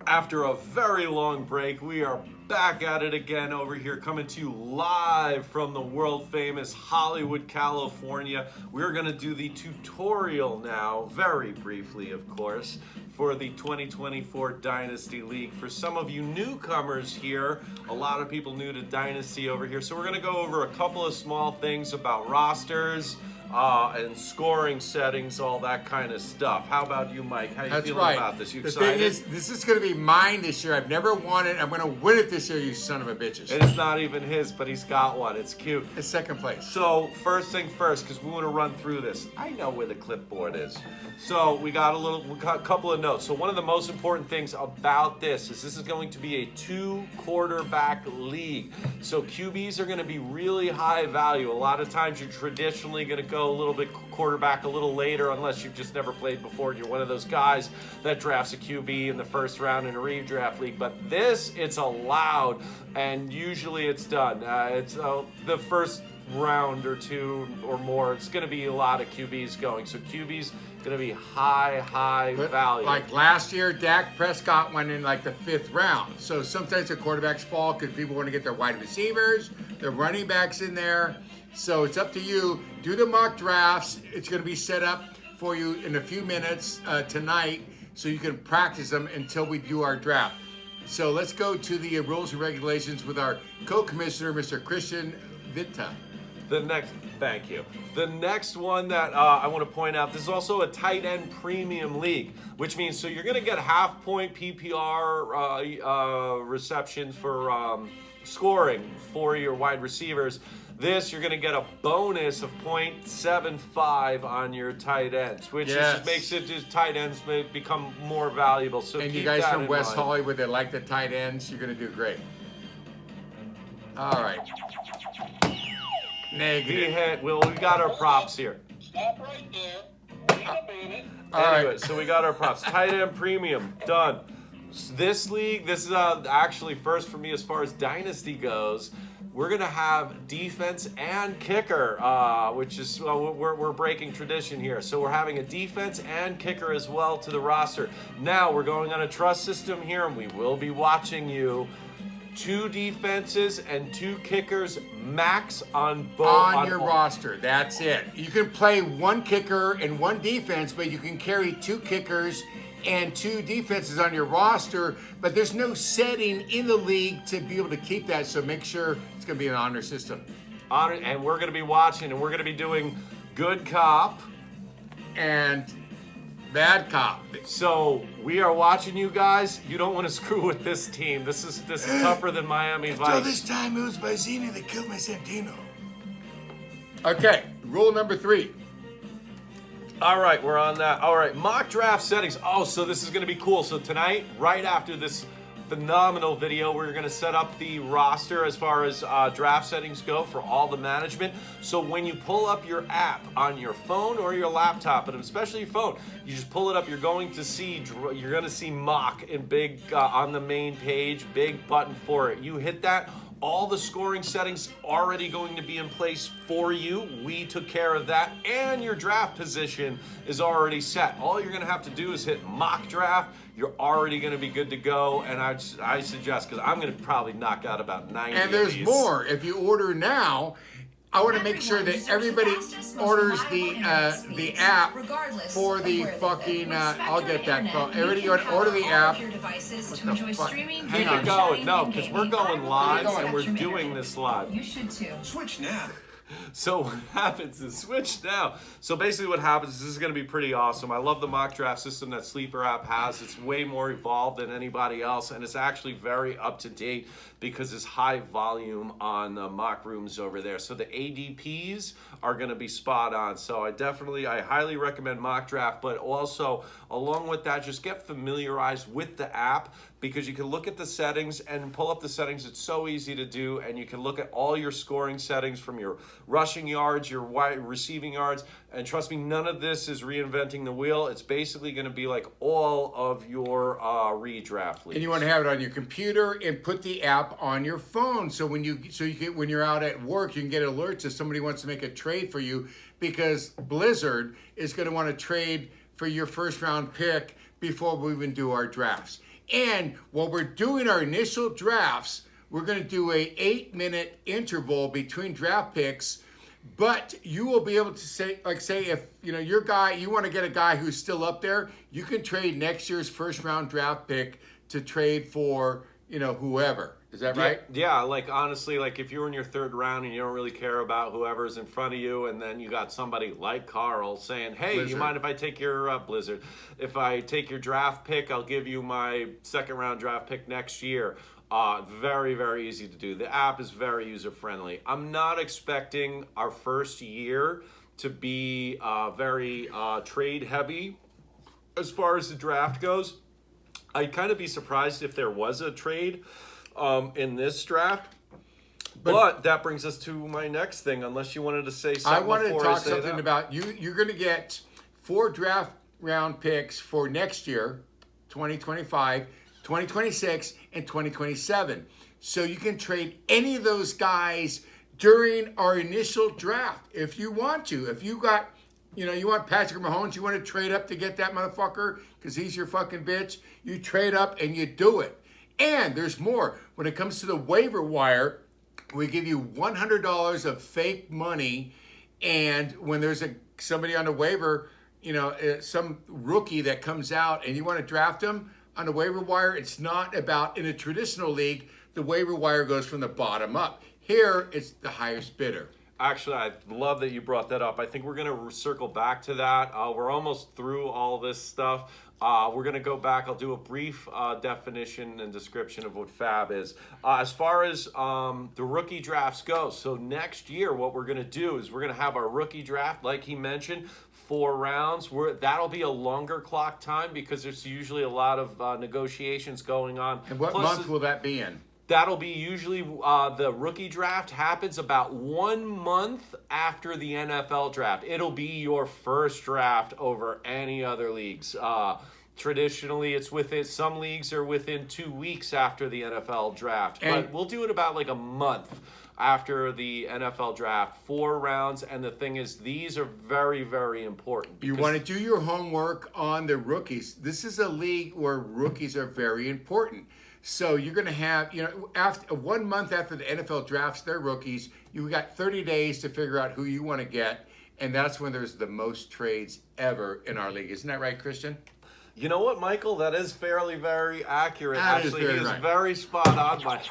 After a very long break, we are back at it again over here, coming to you live from the world famous Hollywood, California. We're going to do the tutorial now, very briefly, of course, for the 2024 Dynasty League. For some of you newcomers here, a lot of people new to Dynasty over here, so we're going to go over a couple of small things about rosters, and scoring settings, all that kind of stuff. How about you, Mike? How you feeling about this? You excited? The thing is, this is going to be mine this year. I've never won it. I'm going to win it this year, you son of a bitches. And it's not even his, but he's got one. It's cute. It's second place. So first thing first, because we want to run through this. I know where the clipboard is. So we got a couple of notes. So one of the most important things about this is going to be a 2-quarterback league. So QBs are going to be really high value. A lot of times you're traditionally going to go a little bit quarterback a little later, unless you've just never played before and you're one of those guys that drafts a QB in the first round in a redraft league. But this, it's allowed, and usually it's done. It's the first round or two or more, it's going to be a lot of QBs going. So QBs going to be high value. Like last year, Dak Prescott went in like the 5th round. So sometimes the quarterbacks fall because people want to get their wide receivers, their running backs in there. So it's up to you. Do the mock drafts. It's going to be set up for you in a few minutes tonight, so you can practice them until we do our draft. So let's go to the rules and regulations with our co-commissioner, Mr. Christian Vitta. Thank you. The next one that I want to point out, this is also a tight end premium league, which means so you're going to get half-point PPR receptions for scoring for your wide receivers. This, you're going to get a bonus of 0.75 on your tight ends, which just makes it just tight ends become more valuable. So and keep you guys that from in West mind. Hollywood that like the tight ends, you're going to do great. All right. Negative. We got our props here. Stop right there. Wait a minute. Anyway, so we got our props. Tight end premium, done. This league, this is actually first for me as far as Dynasty goes. We're going to have defense and kicker, which is, we're breaking tradition here. So we're having a defense and kicker as well to the roster. Now we're going on a trust system here, and we will be watching you. 2 defenses and 2 kickers max on both. On your roster, that's it. You can play 1 kicker and 1 defense, but you can carry 2 kickers and 2 defenses on your roster, but there's no setting in the league to be able to keep that, so make sure it's going to be an honor system. Honor, and we're going to be watching, and we're going to be doing good cop and bad cop. So we are watching you guys. You don't want to screw with this team. This is tougher than Miami Vice. Until this time, it was Bazzini that killed my Santino. Okay, rule number 3. All right, we're on that. All right, mock draft settings. Oh, so this is going to be cool. So tonight, right after this phenomenal video, we're going to set up the roster as far as draft settings go for all the management. So when you pull up your app on your phone or your laptop, but especially your phone, you just pull it up. You're going to see mock in big on the main page, big button for it. You hit that. All the scoring settings already going to be in place for you. We took care of that, and your draft position is already set. All you're going to have to do is hit mock draft. You're already going to be good to go, and I suggest, because I'm going to probably knock out about 90 And there's of these. more. If you order now, I want to make sure that everybody orders the app for the fucking. I'll get that phone. Everybody order the app. Keep it going. No, because we're going live, and we're doing this live. You should too. Switch now. So what happens is switch now. So basically what happens is this is going to be pretty awesome. I love the mock draft system that Sleeper app has. It's way more evolved than anybody else, and it's actually very up to date because it's high volume on the mock rooms over there. So the ADPs are going to be spot on. So I highly recommend mock draft, but also along with that, just get familiarized with the app, because you can look at the settings and pull up the settings. It's so easy to do, and you can look at all your scoring settings from your rushing yards, your wide receiving yards, and trust me, none of this is reinventing the wheel. It's basically going to be like all of your redraft leagues. And you want to have it on your computer and put the app on your phone, so when you're out at work, you can get alerts if somebody wants to make a trade for you, because Blizzard is going to want to trade for your first round pick before we even do our drafts. And while we're doing our initial drafts, we're going to do a 8-minute interval between draft picks. But you will be able to say if your guy, you want to get a guy who's still up there, you can trade next year's first round draft pick to trade for whoever. Is that right? Yeah, like honestly, like if you're in your third round and you don't really care about whoever's in front of you, and then you got somebody like Carl saying, "Hey, Blizzard. you mind if I take your Blizzard? If I take your draft pick, I'll give you my second round draft pick next year." Very, very easy to do. The app is very user friendly. I'm not expecting our first year to be very trade heavy as far as the draft goes. I'd kind of be surprised if there was a trade in this draft. But that brings us to my next thing, unless you wanted to say something. I wanted to before talk I say something that. about you. You're going to get 4 draft round picks for next year, 2025, 2026, and 2027. So you can trade any of those guys during our initial draft if you want to. If you got, you want Patrick Mahomes, you want to trade up to get that motherfucker because he's your fucking bitch, you trade up and you do it. And there's more. When it comes to the waiver wire, we give you $100 of fake money. And when there's somebody on the waiver, some rookie that comes out and you want to draft him on the waiver wire, it's not about, in a traditional league, the waiver wire goes from the bottom up. Here, it's the highest bidder. Actually, I love that you brought that up. I think we're going to circle back to that. We're almost through all this stuff. We're going to go back. I'll do a brief definition and description of what Fab is. As far as the rookie drafts go, so next year what we're going to do is we're going to have our rookie draft, like he mentioned, 4 rounds. That'll be a longer clock time because there's usually a lot of negotiations going on. And what month will that be in? That'll be usually the rookie draft happens about 1 month after the NFL draft. It'll be your first draft over any other leagues. Traditionally, it's within some leagues are within 2 weeks after the NFL draft, but we'll do it about like a month after the NFL draft. 4 rounds, and the thing is, these are very, very important. You want to do your homework on the rookies. This is a league where rookies are very important. So you're going to have, after 1 month after the NFL drafts their rookies, you got 30 days to figure out who you want to get, and that's when there's the most trades ever in our league. Isn't that right, Christian? You know what, Michael? That is very accurate. That is Actually, very he is right. very spot on, Mike.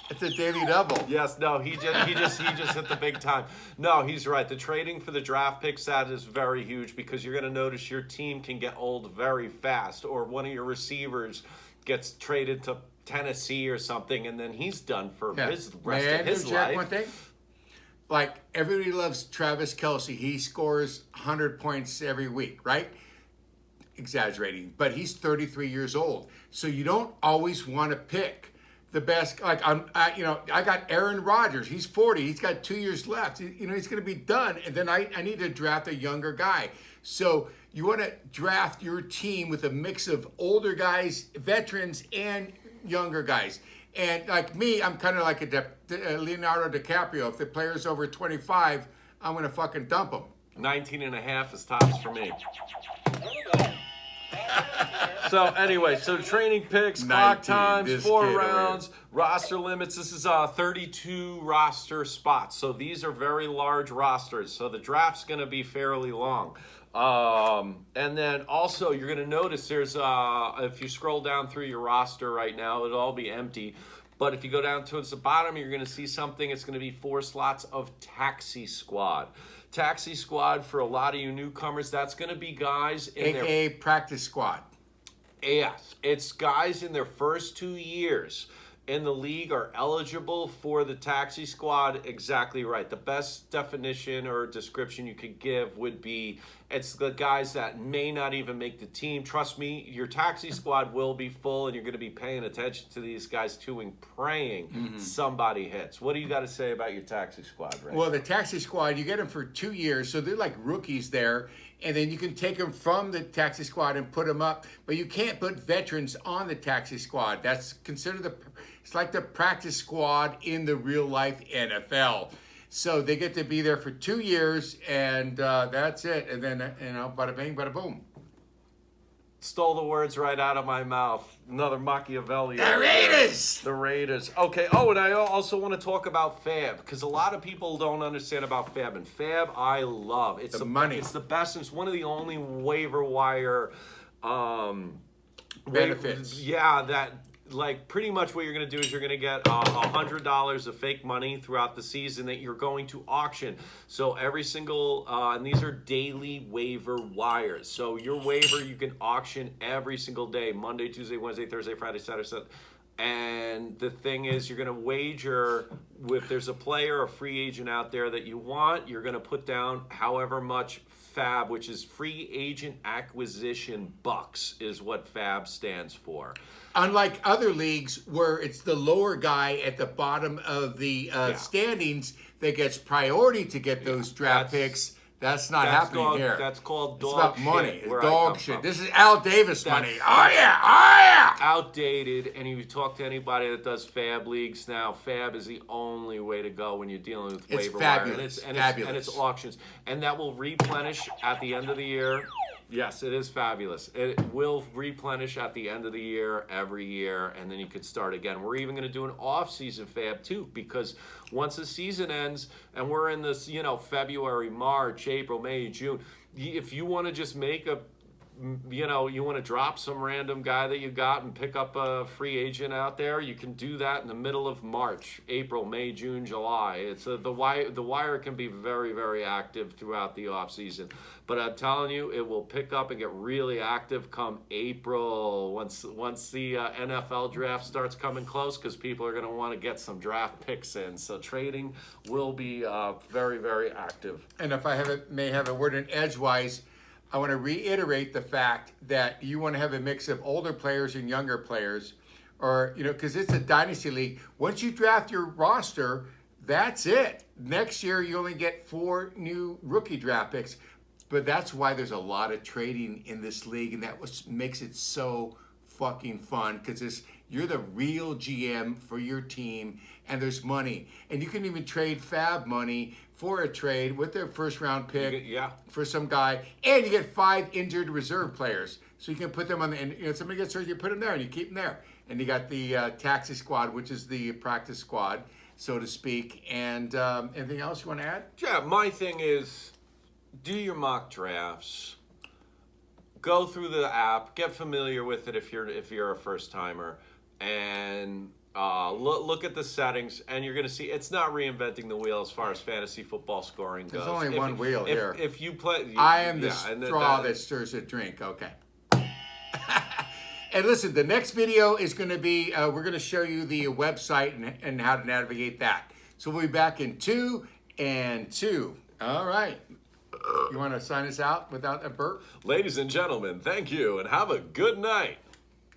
It's a daily double. Yes, no, he just hit the big time. No, he's right. The trading for the draft picks, that is very huge because you're going to notice your team can get old very fast, or one of your receivers gets traded to Tennessee or something, and then he's done for his rest of his life. One thing? Like, everybody loves Travis Kelce. He scores 100 points every week, right? Exaggerating, but he's 33 years old. So you don't always want to pick the best. Like, I got Aaron Rodgers. He's 40. He's got 2 years left. He's going to be done. And then I need to draft a younger guy. So you want to draft your team with a mix of older guys, veterans, and younger guys. And like me, I'm kind of like a Leonardo DiCaprio. If the player's over 25, I'm going to fucking dump him. 19 and a half is tops for me. So anyway, so training picks, clock 19, times, this 4 kid over rounds, roster limits. This is 32 roster spots. So these are very large rosters. So the draft's going to be fairly long. And then also you're going to notice there's, if you scroll down through your roster right now, it'll all be empty. But if you go down towards the bottom, you're going to see something. It's going to be 4 slots of taxi squad. Taxi squad, for a lot of you newcomers, that's going to be guys in their... AKA practice squad. Yes, it's guys in their first 2 years in the league are eligible for the taxi squad. Exactly right. The best definition or description you could give would be it's the guys that may not even make the team. Trust me, your taxi squad will be full, and you're going to be paying attention to these guys too and praying somebody hits. What do you got to say about your taxi squad, Ray? Well, the taxi squad, you get them for 2 years, so they're like rookies there, and then you can take them from the taxi squad and put them up, but you can't put veterans on the taxi squad. That's considered it's like the practice squad in the real life NFL. So they get to be there for 2 years, and that's it. And then, bada bing, bada boom. Stole the words right out of my mouth. Another Machiavelli. The Raiders! The Raiders. Okay. Oh, and I also want to talk about Fab because a lot of people don't understand about Fab. And Fab, I love. It's The money. It's the best. It's one of the only waiver wire Benefits. Yeah, that. Like pretty much what you're going to do is you're going to get $100 of fake money throughout the season that you're going to auction. So every single, and these are daily waiver wires. So your waiver you can auction every single day, Monday, Tuesday, Wednesday, Thursday, Friday, Saturday, Sunday. And the thing is, you're going to wager if there's a player, a free agent out there that you want, you're going to put down however much FAB, which is free agent acquisition bucks, is what FAB stands for. Unlike other leagues where it's the lower guy at the bottom of the standings that gets priority to get those draft picks, that's not happening here. That's called It's dog about shit. money. It's where I dog come shit. from. This is Al Davis money. That's- Oh yeah, oh yeah. Outdated, and if you talk to anybody that does Fab leagues now, Fab is the only way to go when you're dealing with It's waiver fabulous. wire, and Fabulous. it's auctions, and that will replenish at the end of the year. Yes, it is fabulous. It will replenish at the end of the year every year, and then you could start again. We're even going to do an off-season Fab too, because once the season ends and we're in this, February, March, April, May, June, if you want to just make you want to drop some random guy that you got and pick up a free agent out there, you can do that in the middle of March, April, May, June, July. It's the wire can be very, very active throughout the off season, but I'm telling you, it will pick up and get really active come April once the NFL draft starts coming close, because people are going to want to get some draft picks in. So trading will be very, very active. And if I may have a word in edgewise, I want to reiterate the fact that you want to have a mix of older players and younger players, or, because it's a dynasty league. Once you draft your roster, that's it. Next year, you only get 4 new rookie draft picks. But that's why there's a lot of trading in this league, and makes it so fucking fun, because you're the real GM for your team, and there's money. And you can even trade Fab money for a trade with their first round pick for some guy, and you get 5 injured reserve players. So you can put them on and somebody gets hurt, you put them there, and you keep them there. And you got the taxi squad, which is the practice squad, so to speak. And anything else you want to add? Yeah, my thing is, do your mock drafts. Go through the app, get familiar with it if you're a first timer, and look at the settings, and you're going to see it's not reinventing the wheel as far as fantasy football scoring goes. There's only one wheel here. If you play, I am the straw that stirs the drink. Okay. And listen, the next video is going to be, we're going to show you the website and how to navigate that. So we'll be back in 2 and 2. All right. You want to sign us out without a burp? Ladies and gentlemen, thank you, and have a good night.